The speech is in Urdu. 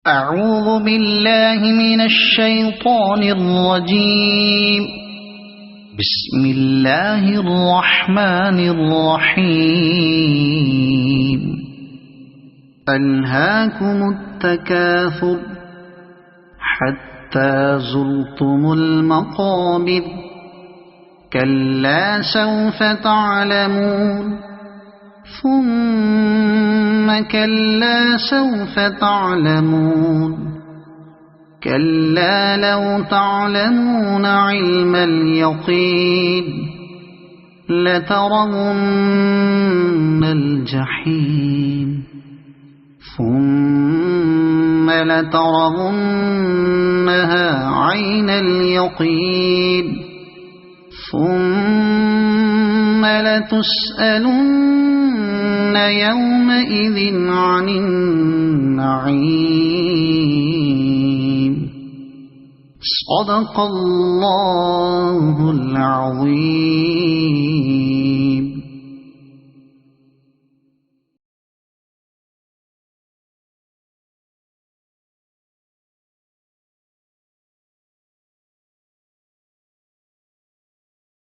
أعوذ بالله من الشيطان الرجيم. بسم الله الرحمن الرحيم. ألهاكم التكاثر حتى زرتم المقابر كلا سوف تعلمون ثم كلا سوف تعلمون كلا لو تعلمون علم اليقين لترون الجحيم ثم لترونها عين اليقين ثم لتسألن يومئذ عن النعيم. صدق الله العظيم.